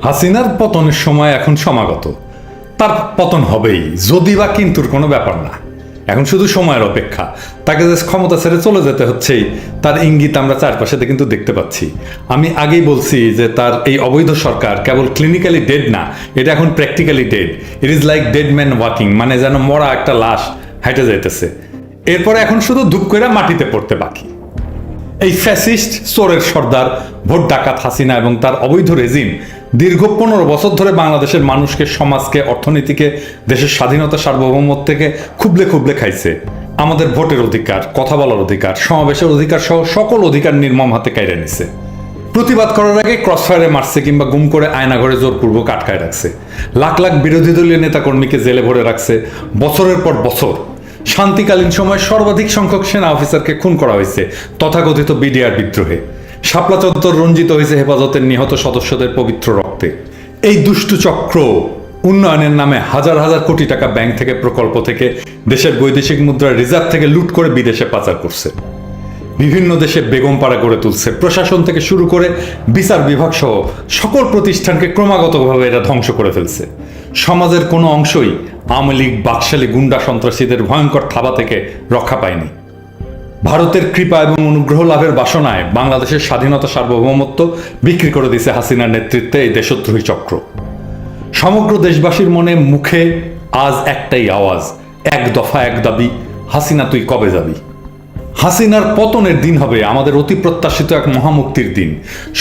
হাসিনার পতনের সময় এখন সমাগত। তার পতন হবেই, যদি বা কিন্তুর কোনো ব্যাপার না। এখন শুধু সময়ের অপেক্ষা। তাকে যে ক্ষমতা ছেড়ে চলে যেতে হচ্ছেই, তার ইঙ্গিত আমরা চারপাশে কিন্তু দেখতে পাচ্ছি। আমি আগেই বলছি যে তার এই অবৈধ সরকার কেবল ক্লিনিক্যালি ডেড না, এটা এখন practically dead. It is like dead man walking, মানে যেন মরা একটা লাশ হাইটে যাইতেছে। এরপরে এখন শুধু ধূপ করে মাটিতে পড়তে বাকি। এই ফ্যাসিস্ট চোরের সর্দার ভোট ডাকাত হাসিনা এবং তার অবৈধ রেজিম দীর্ঘ 15 বছর ধরে বাংলাদেশের মানুষকে, সমাজকে, অর্থনীতিকে, দেশের স্বাধীনতা সার্বভৌমত্ব থেকে খুবলে খুবলে খাইছে। আমাদের ভোটের অধিকার, কথা বলার অধিকার, সমাবেশের অধিকার সহ সকল অধিকার নির্মম হাতে কাইরে নিছে। প্রতিবাদ করার আগে ক্রসফায়ারে মারছে কিংবা গুম করে আয়নাঘরে জোরপূর্বক আটকায় রাখছে। লাখ লাখ বিরোধী দলীয় নেতাকর্মীকে জেলে ভরে রাখছে বছরের পর বছর। শান্তিকালীন সময় সর্বাধিক সংখ্যক সেনা অফিসারকে খুন করা হয়েছে তথাকথিত বিডিআর বিদ্রোহে। শাপলা চত্বর রঞ্জিত হয়েছে হেফাজতের নিহত সদস্যদের পবিত্র রক্তে। এই দুষ্টু চক্র উন্নয়নের নামে হাজার হাজার কোটি টাকা ব্যাংক থেকে, প্রকল্প থেকে, দেশের বৈদেশিক মুদ্রার রিজার্ভ থেকে লুট করে বিদেশে পাচার করছে। বিভিন্ন দেশে বেগমপাড়া গড়ে তুলছে। প্রশাসন থেকে শুরু করে বিচার বিভাগ সহ সকল প্রতিষ্ঠানকে ক্রমাগতভাবে এরা ধ্বংস করে ফেলছে। সমাজের কোনো অংশই আওয়ামী লীগ, বাকশালী, গুন্ডা সন্ত্রাসীদের ভয়ঙ্কর থাবা থেকে রক্ষা পায়নি। ভারতের কৃপা এবং অনুগ্রহ লাভের বাসনায় বাংলাদেশের স্বাধীনতা সার্বভৌমত্ব বিক্রি করে দিয়েছে হাসিনার নেতৃত্বে এই দেশদ্রোহী চক্র। সমগ্র দেশবাসীর মনে মুখে আজ একটাই আওয়াজ, এক দফা এক দাবি, হাসিনা তুই কবে যাবি? হাসিনার পতনের দিন হবে আমাদের অতি প্রত্যাশিত এক মহামুক্তির দিন।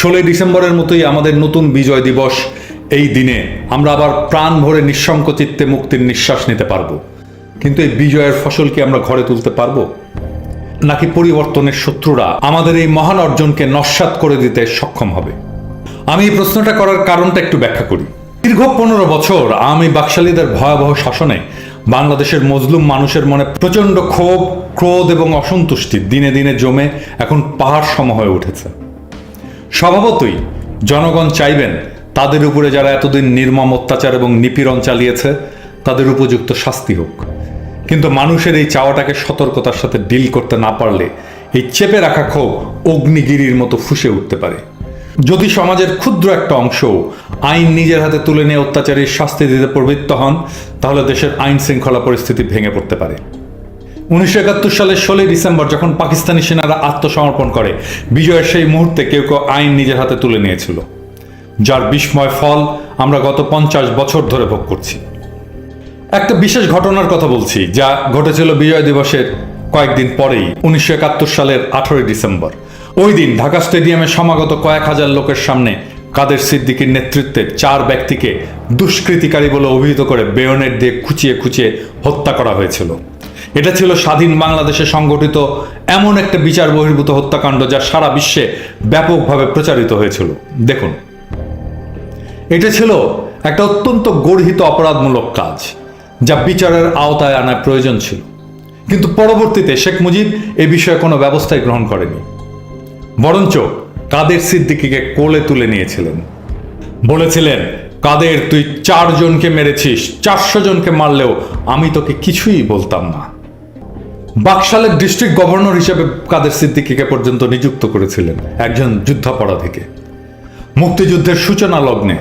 16 ডিসেম্বরের মতোই আমাদের নতুন বিজয় দিবস। এই দিনে আমরা আবার প্রাণ ভরে নিঃশঙ্ক চিত্তে মুক্তির নিঃশ্বাস নিতে পারবো। কিন্তু এই বিজয়ের ফসল কি আমরা ঘরে তুলতে পারবো, নাকি পরিবর্তনের শত্রুরা আমাদের এই মহান অর্জনকে নস্যাৎ করে দিতে সক্ষম হবে? আমি এই প্রশ্নটা করার কারণটা একটু ব্যাখ্যা করি। দীর্ঘ 15 বছর আওয়ামী বাকশালীদের ভয়াবহ শাসনে বাংলাদেশের মজলুম মানুষের মনে প্রচন্ড ক্ষোভ, ক্রোধ এবং অসন্তুষ্টি দিনে দিনে জমে এখন পাহাড় সম হয়ে উঠেছে। স্বভাবতই জনগণ চাইবেন তাদের উপরে যারা এতদিন নির্মম অত্যাচার এবং নিপীড়ন চালিয়েছে তাদের উপযুক্ত শাস্তি হোক। কিন্তু মানুষের এই চাওয়াটাকে সতর্কতার সাথে ডিল করতে না পারলে এই চেপে রাখা ক্ষোভ অগ্নিগিরির মতো ফুঁসে উঠতে পারে। যদি সমাজের ক্ষুদ্র একটা অংশ আইন নিজের হাতে তুলে নিয়ে অত্যাচারীর শাস্তি দিতে প্রবৃত্ত হন, তাহলে দেশের আইন শৃঙ্খলা পরিস্থিতি ভেঙে পড়তে পারে। 1971 সালের 16 ডিসেম্বর যখন পাকিস্তানি সেনারা আত্মসমর্পণ করে, বিজয়ের সেই মুহূর্তে কেউ কেউ আইন নিজের হাতে তুলে নিয়েছিল, যার বিস্ময় ফল আমরা গত 50 বছর ধরে ভোগ করছি। একটা বিশেষ ঘটনার কথা বলছি, যা ঘটেছিল বিজয় দিবসের কয়েকদিন পরেই, 1971 সালের 18 ডিসেম্বর। ওই দিন ঢাকা স্টেডিয়ামে সমাগত কয়েক হাজার লোকের সামনে কাদের সিদ্দিকীর নেতৃত্বে 4 ব্যক্তিকে দুষ্কৃতিকারী বলে অভিহিত করে বেয়নেট দিয়ে খুঁচিয়ে খুঁচিয়ে হত্যা করা হয়েছিল। এটা ছিল স্বাধীন বাংলাদেশে সংগঠিত এমন একটা বিচার বহির্ভূত হত্যাকাণ্ড যা সারা বিশ্বে ব্যাপকভাবে প্রচারিত হয়েছিল। দেখুন, এটা ছিল একটা অত্যন্ত গর্হিত অপরাধমূলক কাজ, যা বিচারের আওতায় আনার প্রয়োজন ছিল। কিন্তু পরবর্তীতে শেখ মুজিব এ বিষয়ে কোনো ব্যবস্থাই গ্রহণ করেনি, বরঞ্চ কাদের সিদ্দিকীকে কোলে তুলে নিয়েছিলেন। বলেছিলেন, কাদের, তুই 4 জনকে মেরেছিস, 400 জনকে মারলেও আমি তোকে কিছুই বলতাম না। বাকশালের ডিস্ট্রিক্ট গভর্নর হিসেবে কাদের সিদ্দিকীকে পর্যন্ত নিযুক্ত করেছিলেন একজন যুদ্ধাপরাধীকে। মুক্তিযুদ্ধের সূচনা লগ্নে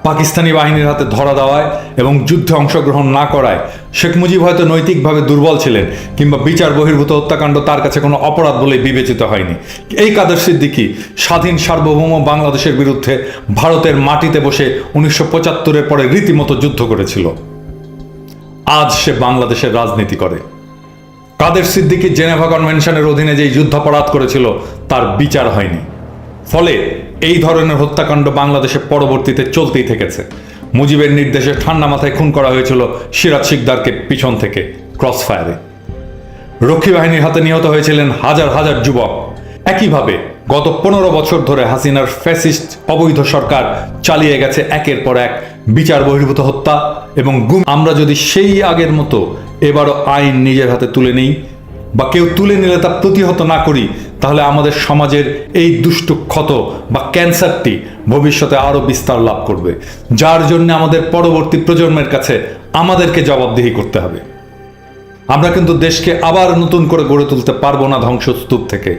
পাকিস্তানি বাহিনীর হাতে ধরা দেওয়ায় এবং যুদ্ধে অংশগ্রহণ না করায় শেখ মুজিব হয়তো নৈতিকভাবে দুর্বল ছিলেন, কিংবা বিচার বহির্ভূত হত্যাকাণ্ড তার কাছে কোনো অপরাধ বলে বিবেচিত হয়নি। এই কাদের সিদ্দিকী স্বাধীন সার্বভৌম বাংলাদেশের বিরুদ্ধে ভারতের মাটিতে বসে 1975-এর পরে রীতিমতো যুদ্ধ করেছিল। আজ সে বাংলাদেশের রাজনীতি করে। কাদের সিদ্দিকী জেনেভা কনভেনশনের অধীনে যেই যুদ্ধাপরাধ করেছিল তার বিচার হয়নি। ফলে এই ধরনের হত্যাকাণ্ড বাংলাদেশে পরবর্তীতে চলতেই থেকেছে। মুজিবের নির্দেশে ঠান্ডা মাথায় খুন করা হয়েছিল সিরাজ শিকদারকে পিছন থেকে ক্রসফায়ারে। রক্ষী বাহিনীর হাতে নিহত হয়েছিলেন হাজার হাজার যুবক। একইভাবে গত 15 বছর ধরে হাসিনার ফ্যাসিস্ট অবৈধ সরকার চালিয়ে গেছে একের পর এক বিচার বহির্ভূত হত্যা এবং গুম। আমরা যদি সেই আগের মতো এবারও আইন নিজের হাতে তুলে নিই, বা কেউ তুলে নিলে তা প্রতিহত না করি, তাহলে আমাদের সমাজের এই দুষ্টু ক্ষত বা ক্যান্সারটি ভবিষ্যতে আরো বিস্তার লাভ করবে, যার জন্য আমাদের পরবর্তী প্রজন্মের কাছে আমাদেরকে জবাবদিহি করতে হবে। আমরা কিন্তু দেশকে আবার নতুন করে গড়ে তুলতে পারবো না ধ্বংসস্তূপ থেকে।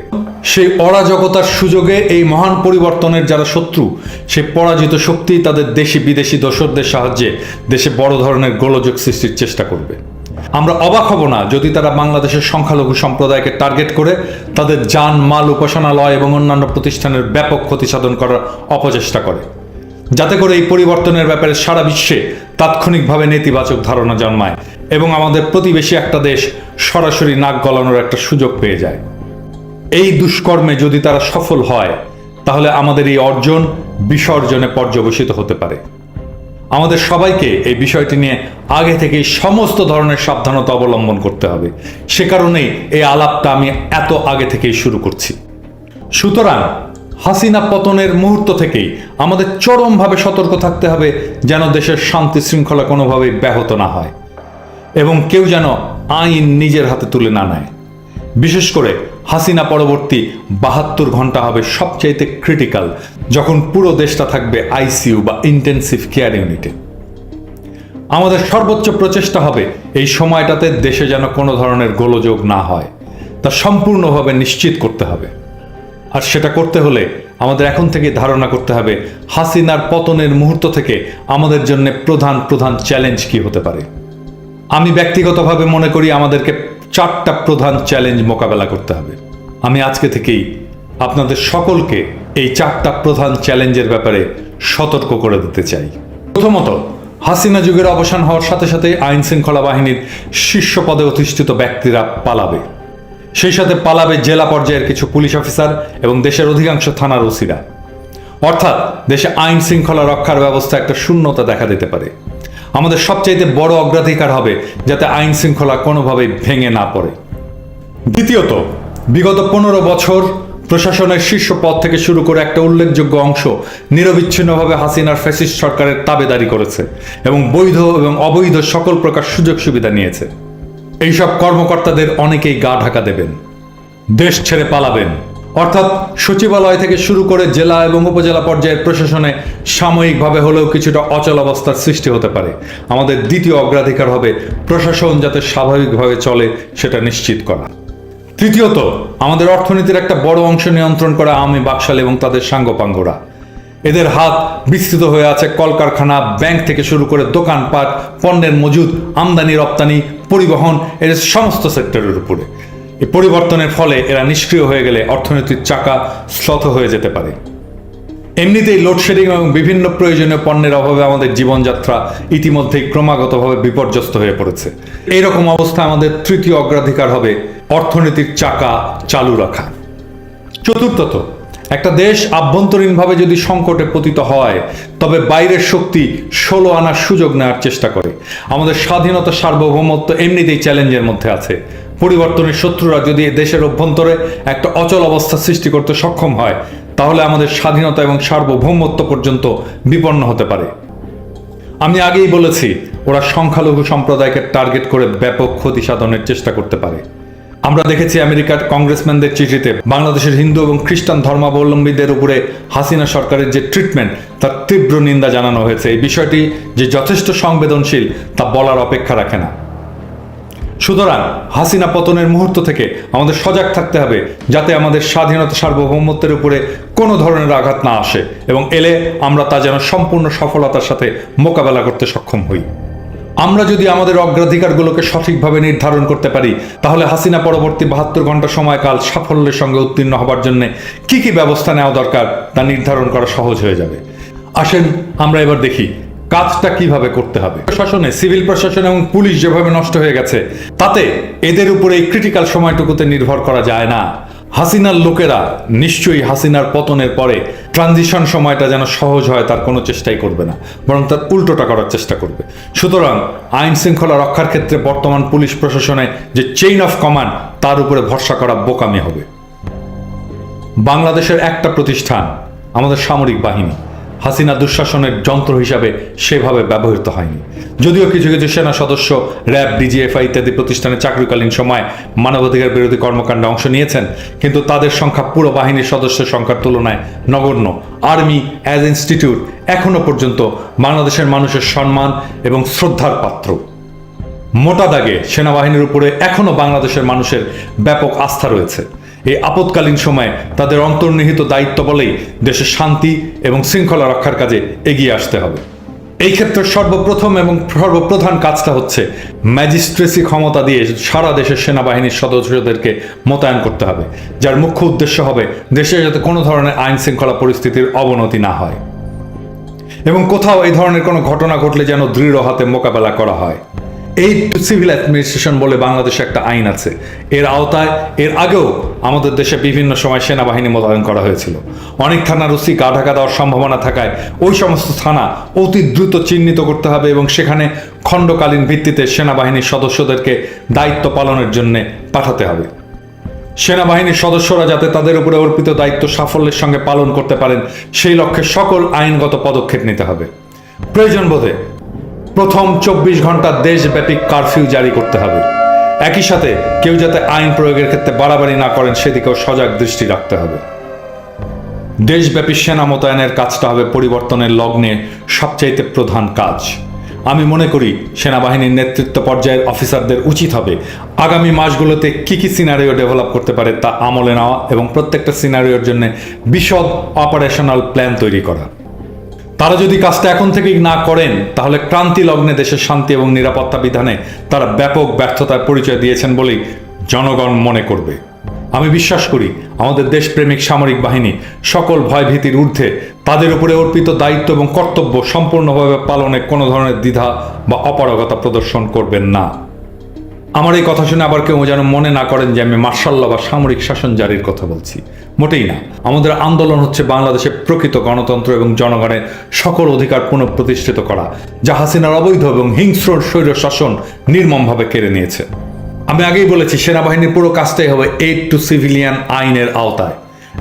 সেই অরাজকতার সুযোগে এই মহান পরিবর্তনের যারা শত্রু, সেই পরাজিত শক্তি তাদের দেশি বিদেশি দোসরদের সাহায্যে দেশে বড় ধরনের গোলযোগ সৃষ্টির চেষ্টা করবে। আমরা অবাক হব না যদি তারা বাংলাদেশের সংখ্যালঘু সম্প্রদায়কে টার্গেট করে তাদের যান মাল, উপাসনালয় এবং অন্যান্য প্রতিষ্ঠানের ব্যাপক ক্ষতি সাধন করার অপচেষ্টা করে, যাতে করে এই পরিবর্তনের ব্যাপারে সারা বিশ্বে তাৎক্ষণিকভাবে নেতিবাচক ধারণা জন্মায় এবং আমাদের প্রতিবেশী একটা দেশ সরাসরি নাক গলানোর একটা সুযোগ পেয়ে যায়। এই দুষ্কর্মে যদি তারা সফল হয়, তাহলে আমাদের এই অর্জন বিসর্জনে পর্যবসিত হতে পারে। আমাদের সবাইকে এই বিষয়টি নিয়ে আগে থেকেই সমস্ত ধরনের সাবধানতা অবলম্বন করতে হবে। সে কারণেই এই আলাপটা আমি এত আগে থেকেই শুরু করছি। সুতরাং হাসিনা পতনের মুহূর্ত থেকেই আমাদের চরমভাবে সতর্ক থাকতে হবে যেন দেশের শান্তি শৃঙ্খলা কোনোভাবেই ব্যাহত না হয় এবং কেউ যেন আইন নিজের হাতে তুলে না নেয়। বিশেষ করে হাসিনা পরবর্তী 72 ঘন্টা হবে সবচাইতে ক্রিটিক্যাল, যখন পুরো দেশটা থাকবে আইসিইউ বা ইন্টেনসিভ কেয়ার ইউনিটে। আমাদের সর্বোচ্চ প্রচেষ্টা হবে এই সময়টাতে দেশে যেন কোনো ধরনের গোলযোগ না হয় তা সম্পূর্ণভাবে নিশ্চিত করতে হবে। আর সেটা করতে হলে আমাদের এখন থেকে ধারণা করতে হবে হাসিনার পতনের মুহূর্ত থেকে আমাদের জন্য প্রধান প্রধান চ্যালেঞ্জ কি হতে পারে। আমি ব্যক্তিগতভাবে মনে করি আমাদেরকে 4টা প্রধান চ্যালেঞ্জ মোকাবেলা করতে হবে। আমি আজকে থেকেই আপনাদের সকলকে এই 4টা প্রধান চ্যালেঞ্জের ব্যাপারে সতর্ক করে দিতে চাই। প্রথমত, হাসিনা যুগের অবসান হওয়ার সাথে সাথে আইন শৃঙ্খলা বাহিনীর শীর্ষ পদে অধিষ্ঠিত ব্যক্তিরা পালাবে। সেই সাথে পালাবে জেলা পর্যায়ের কিছু পুলিশ অফিসার এবং দেশের অধিকাংশ থানার ওসিরা। অর্থাৎ দেশে আইন শৃঙ্খলা রক্ষার ব্যবস্থা একটা শূন্যতা দেখা দিতে পারে। আমাদের সবচাইতে বড় অগ্রাধিকার হবে যাতে আইন শৃঙ্খলা কোনোভাবেই ভেঙে না পড়ে। দ্বিতীয়ত, বিগত 15 বছর প্রশাসনের শীর্ষ পদ থেকে শুরু করে একটা উল্লেখযোগ্য অংশ নিরবিচ্ছিন্নভাবে হাসিনার ফ্যাসিস্ট সরকারের তাবেদারি করেছে এবং বৈধ এবং অবৈধ সকল প্রকার সুযোগ সুবিধা নিয়েছে। এইসব কর্মকর্তাদের অনেকেই গা ঢাকা দেবেন, দেশ ছেড়ে পালাবেন। অর্থাৎ সচিবালয় থেকে শুরু করে জেলা এবং উপজেলা পর্যায়ের প্রশাসনে সাময়িকভাবে হলেও কিছুটা অচল অবস্থার সৃষ্টি হতে পারে। আমাদের দ্বিতীয় অগ্রাধিকার হবে প্রশাসন যাতে স্বাভাবিকভাবে চলে সেটা নিশ্চিত করা। তৃতীয়ত, আমাদের অর্থনীতির একটা বড় অংশ নিয়ন্ত্রণ করা আওয়ামী বাকশাল এবং তাদের সাঙ্গপাঙ্গরা। এদের হাত বিস্তৃত হয়ে আছে কলকারখানা, ব্যাংক থেকে শুরু করে দোকানপাট, পণ্যের মজুদ, আমদানি রপ্তানি, পরিবহন, এর সমস্ত সেক্টরের উপরে। এই পরিবর্তনের ফলে এরা নিষ্ক্রিয় হয়ে গেলে অর্থনীতির চাকা শ্লথ হয়ে যেতে পারে। এমনিতেই লোডশেডিং এবং বিভিন্ন প্রয়োজনীয় পণ্যের অভাবে আমাদের জীবনযাত্রা ইতিমধ্যেই ক্রমাগতভাবে বিপর্যস্ত হয়ে পড়েছে। এইরকম অবস্থায় আমাদের তৃতীয় অগ্রাধিকার হবে অর্থনীতির চাকা চালু রাখা। চতুর্থত, একটা দেশ আভ্যন্তরীণভাবে যদি সংকটে পতিত হয় তবে বাইরের শক্তি 16 আনার সুযোগ নেওয়ার চেষ্টা করে। আমাদের স্বাধীনতা সার্বভৌমত্ব এমনিতেই চ্যালেঞ্জের মধ্যে আছে। পরিবর্তনের শত্রুরা যদি দেশের অভ্যন্তরে একটা অচল অবস্থা সৃষ্টি করতে সক্ষম হয় তাহলে আমাদের স্বাধীনতা এবং সার্বভৌমত্ব পর্যন্ত বিপন্ন হতে পারে। আমি আগেই বলেছি, ওরা সংখ্যালঘু সম্প্রদায়কে টার্গেট করে ব্যাপক ক্ষতি সাধনের চেষ্টা করতে পারে। আমরা দেখেছি আমেরিকার কংগ্রেসম্যানদের চিঠিতে বাংলাদেশের হিন্দু এবং খ্রিস্টান ধর্মাবলম্বীদের উপরে হাসিনা সরকারের যে ট্রিটমেন্ট তার তীব্র নিন্দা জানানো হয়েছে। এই বিষয়টি যে যথেষ্ট সংবেদনশীল তা বলার অপেক্ষা রাখে না। সুতরাং হাসিনা পতনের মুহূর্ত থেকে আমাদের সজাগ থাকতে হবে যাতে আমাদের স্বাধীনতা সার্বভৌমত্বের উপরে কোনো ধরনের আঘাত না আসে এবং এলে আমরা তা যেন সম্পূর্ণ সফলতার সাথে মোকাবেলা করতে সক্ষম হই। আমরা যদি আমাদের অগ্রাধিকারগুলোকে সঠিকভাবে নির্ধারণ করতে পারি তাহলে হাসিনা পরবর্তী 72 ঘন্টা সময়কাল সাফল্যের সঙ্গে উত্তীর্ণ হবার জন্য কি কি ব্যবস্থা নেওয়া দরকার তা নির্ধারণ করা সহজ হয়ে যাবে। আসেন আমরা এবার দেখি কাজটা কিভাবে করতে হবে। প্রশাসনে, সিভিল প্রশাসন এবং পুলিশ যেভাবে নষ্ট হয়ে গেছে তাতে এদের উপরে এই ক্রিটিক্যাল সময়টুকুতে নির্ভর করা যায় না। হাসিনার লোকেরা নিশ্চয়ই হাসিনার পতনের পরে ট্রানজিশন সময়টা যেন সহজ হয় তার কোনো চেষ্টাই করবে না, বরং তার উল্টোটা করার চেষ্টা করবে। সুতরাং আইন শৃঙ্খলা রক্ষার ক্ষেত্রে বর্তমান পুলিশ প্রশাসনে যে চেইন অফ কমান্ড তার উপরে ভরসা করা বোকামি হবে। বাংলাদেশের একটা প্রতিষ্ঠান, আমাদের সামরিক বাহিনী, হাসিনা দুঃশাসনের যন্ত্র হিসাবে সেভাবে ব্যবহৃত হয়নি। যদিও কিছু কিছু সেনা সদস্য র্যাব, ডিজিএফআই ইত্যাদি প্রতিষ্ঠানে চাকরিকালীন সময় মানবাধিকার বিরোধী কর্মকাণ্ডে অংশ নিয়েছেন, কিন্তু তাদের সংখ্যা পুরো বাহিনীর সদস্যের সংখ্যার তুলনায় নগণ্য। আর্মি অ্যাজ ইনস্টিটিউট এখনো পর্যন্ত বাংলাদেশের মানুষের সম্মান এবং শ্রদ্ধার পাত্র। মোটা দাগে সেনাবাহিনীর উপরে এখনো বাংলাদেশের মানুষের ব্যাপক আস্থা রয়েছে। এই আপৎকালীন সময়ে তাদের অন্তর্নিহিত দায়িত্ব বলেই দেশের শান্তি এবং শৃঙ্খলা রক্ষার কাজে এগিয়ে আসতে হবে। এই ক্ষেত্রে সর্বপ্রথম এবং সর্বপ্রধান কাজটা হচ্ছে ম্যাজিস্ট্রেসি ক্ষমতা দিয়ে সারা দেশের সেনাবাহিনীর সদস্যদেরকে মোতায়েন করতে হবে, যার মুখ্য উদ্দেশ্য হবে দেশে যাতে কোনো ধরনের আইন শৃঙ্খলা পরিস্থিতির অবনতি না হয় এবং কোথাও এই ধরনের কোনো ঘটনা ঘটলে যেন দৃঢ় হাতে মোকাবেলা করা হয়। এইড টু সিভিল অ্যাডমিনিস্ট্রেশন বলে বাংলাদেশে একটা আইন আছে। এর আওতায় এর আগেও আমাদের দেশে বিভিন্ন সময় সেনাবাহিনী মোতায়েন করা হয়েছিল। অনেক থানার ওসি গা ঢাকা দেওয়ার সম্ভাবনা থাকায় ওই সমস্ত থানা অতি দ্রুত চিহ্নিত করতে হবে এবং সেখানে খণ্ডকালীন ভিত্তিতে সেনাবাহিনীর সদস্যদেরকে দায়িত্ব পালনের জন্য পাঠাতে হবে। সেনাবাহিনীর সদস্যরা যাতে তাদের উপরে অর্পিত দায়িত্ব সাফল্যের সঙ্গে পালন করতে পারেন সেই লক্ষ্যে সকল আইনগত পদক্ষেপ নিতে হবে। প্রয়োজন বোধে প্রথম 24 ঘন্টা দেশব্যাপী কারফিউ জারি করতে হবে। একই সাথে কেউ যাতে আইন প্রয়োগের ক্ষেত্রে বাড়াবাড়ি না করেন সেদিকেও সজাগ দৃষ্টি রাখতে হবে। দেশব্যাপী সেনা মোতায়েনের কাজটা হবে পরিবর্তনের লগ্নে সবচাইতে প্রধান কাজ। আমি মনে করি সেনাবাহিনীর নেতৃত্ব পর্যায়ের অফিসারদের উচিত হবে আগামী মাসগুলোতে কি কি সিনারিও ডেভেলপ করতে পারে তা আমলে নেওয়া এবং প্রত্যেকটা সিনারিওর জন্য বিশদ অপারেশনাল প্ল্যান তৈরি করা। তারা যদি কাজটা এখন থেকেই না করেন তাহলে ক্রান্তি লগ্নে দেশের শান্তি এবং নিরাপত্তা বিধানে তারা ব্যাপক ব্যর্থতার পরিচয় দিয়েছেন বলেই জনগণ মনে করবে। আমি বিশ্বাস করি আমাদের দেশপ্রেমিক সামরিক বাহিনী সকল ভয়ভীতির ঊর্ধ্বে তাদের উপরে অর্পিত দায়িত্ব এবং কর্তব্য সম্পূর্ণভাবে পালনে কোনো ধরনের দ্বিধা বা অপারগতা প্রদর্শন করবেন না। আমার এই কথা শুনে আবার কেউ যেন মনে না করেন যে আমি মার্শাল ল বা সামরিক শাসন জারির কথা বলছি, মোটেই না। আমাদের আন্দোলন হচ্ছে বাংলাদেশে প্রকৃত গণতন্ত্র এবং জনগণের সকল অধিকার পুনঃপ্রতিষ্ঠিত করা, যা হাসিনার অবৈধ এবং হিংস্র স্বৈর শাসন নির্মমভাবে কেড়ে নিয়েছে। আমি আগেই বলেছি সেনাবাহিনীর পুরো কাজটাই হবে এইড টু সিভিলিয়ান আইনের আওতায়।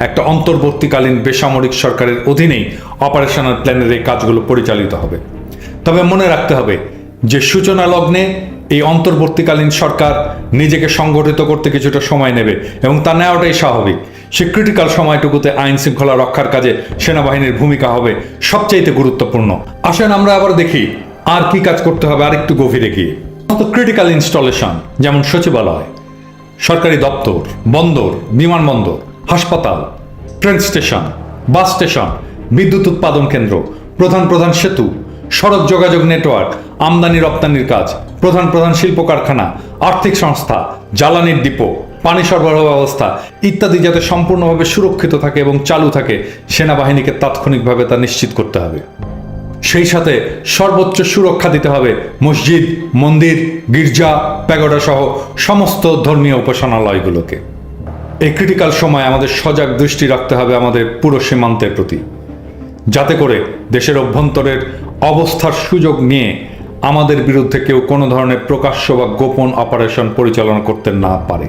একটা অন্তর্বর্তীকালীন বেসামরিক সরকারের অধীনেই অপারেশনাল প্ল্যানের এই কাজগুলো পরিচালিত হবে। তবে মনে রাখতে হবে যে সূচনা লগ্নে এই অন্তর্বর্তীকালীন সরকার নিজেকে সংগঠিত করতে কিছুটা সময় নেবে এবং তা নেওয়াটাই স্বাভাবিক। সে ক্রিটিক্যাল সময়টুকুতে আইন শৃঙ্খলা রক্ষার কাজে সেনাবাহিনীর ভূমিকা হবে সবচাইতে গুরুত্বপূর্ণ। আসেন আমরা আবার দেখি আর কি কাজ করতে হবে আর একটু গভীরে গিয়ে। ক্রিটিক্যাল ইনস্টলেশন যেমন সচিবালয়, সরকারি দপ্তর, বন্দর, বিমানবন্দর, হাসপাতাল, ট্রেন স্টেশন, বাস স্টেশন, বিদ্যুৎ উৎপাদন কেন্দ্র, প্রধান প্রধান সেতু, সড়ক যোগাযোগ নেটওয়ার্ক, আমদানি রপ্তানির কাজ, প্রধান প্রধান শিল্প কারখানা, আর্থিক সংস্থা, জ্বালানির ডিপো, পানি সরবরাহ ব্যবস্থা ইত্যাদি যাতে সম্পূর্ণভাবে সুরক্ষিত থাকে এবং চালু থাকে সেনাবাহিনীকে তাৎক্ষণিকভাবে তা নিশ্চিত করতে হবে। সেই সাথে সর্বোচ্চ সুরক্ষা দিতে হবে মসজিদ, মন্দির, গির্জা, প্যাগোডা সহ সমস্ত ধর্মীয় উপাসনালয়গুলোকে। এই ক্রিটিক্যাল সময় আমাদের সজাগ দৃষ্টি রাখতে হবে আমাদের পুরো সীমান্তের প্রতি, যাতে করে দেশের অভ্যন্তরের অবস্থার সুযোগ নিয়ে আমাদের বিরুদ্ধে কেউ কোনো ধরনের প্রকাশ্য বা গোপন অপারেশন পরিচালনা করতে না পারে।